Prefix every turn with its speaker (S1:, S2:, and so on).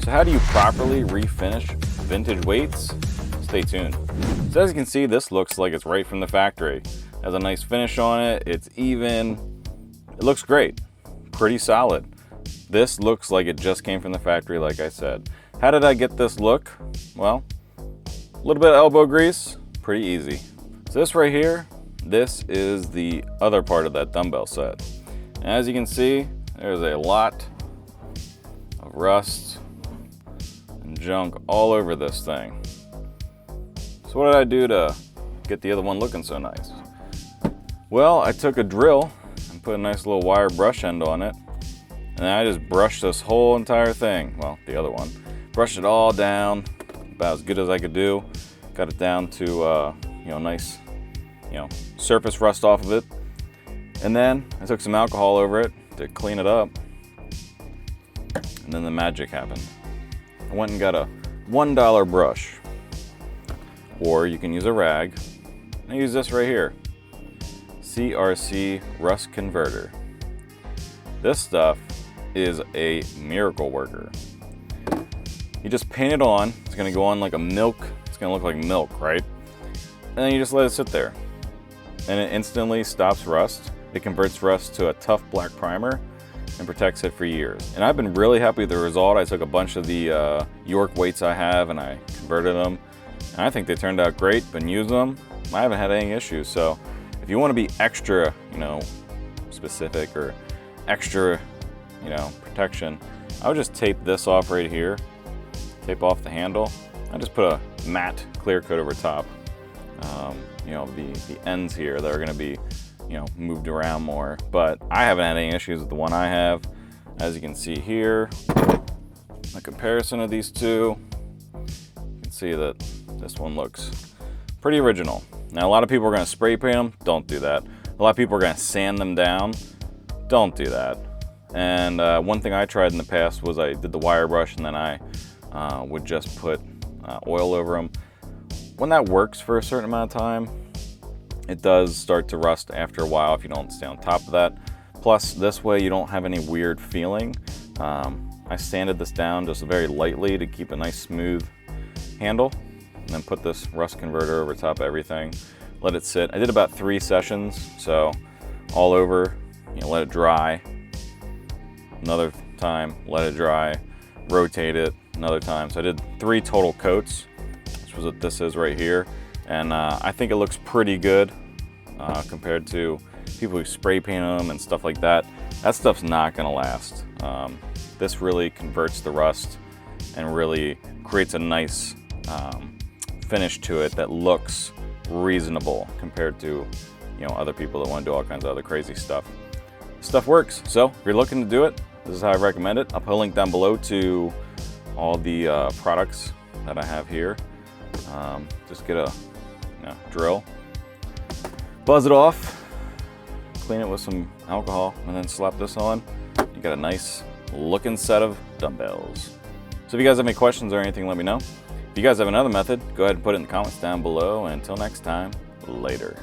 S1: So how do you properly refinish vintage weights? Stay tuned. So as you can see, this looks like it's right from the factory. It has a nice finish on it, it's even, it looks great, pretty solid. This looks like it just came from the factory, like I said. How did I get this look? Well, a little bit of elbow grease, pretty easy. So this right here, this is the other part of that dumbbell set. And as you can see, there's a lot of rust and junk all over this thing. So what did I do to get the other one looking so nice? Well, I took a drill and put a nice little wire brush end on it, and I just brushed this whole entire thing, well, the other one, brushed it all down about as good as I could do. Got it down to nice, surface rust off of it. And then I took some alcohol over it to clean it up. And then the magic happened. I went and got a $1 brush. Or you can use a rag. I use this right here. CRC Rust Converter. This stuff is a miracle worker. You just paint it on. It's gonna go on like a milk. It's gonna look like milk, right? And then you just let it sit there. And it instantly stops rust. It converts rust to a tough black primer and protects it for years. And I've been really happy with the result. I took a bunch of the York weights I have and I converted them. And I think they turned out great. Been using them. I haven't had any issues. So if you want to be extra, specific or extra, protection, I would just tape this off right here. Tape off the handle. I just put a matte clear coat over top. The ends here that are going to be, moved around more. But I haven't had any issues with the one I have. As you can see here, a comparison of these two, you can see that this one looks pretty original. Now, a lot of people are going to spray paint them. Don't do that. A lot of people are going to sand them down. Don't do that. And one thing I tried in the past was I did the wire brush and then I would just put oil over them. When that works for a certain amount of time, it does start to rust after a while if you don't stay on top of that. Plus, this way you don't have any weird feeling. I sanded this down just very lightly to keep a nice smooth handle, and then put this rust converter over top of everything. Let it sit. I did about 3 sessions, so all over, let it dry. Another time, let it dry. Rotate it another time. So I did 3 total coats. This was what this is right here. And I think it looks pretty good compared to people who spray paint them and stuff like that. That stuff's not gonna last. This really converts the rust and really creates a nice finish to it that looks reasonable compared to other people that want to do all kinds of other crazy stuff. Stuff works. So if you're looking to do it, this is how I recommend it. I'll put a link down below to all the products that I have here. Just get a drill, buzz it off, clean it with some alcohol, and then slap this on. You got a nice looking set of dumbbells. So if you guys have any questions or anything, let me know. If you guys have another method, go ahead and put it in the comments down below. And until next time, later.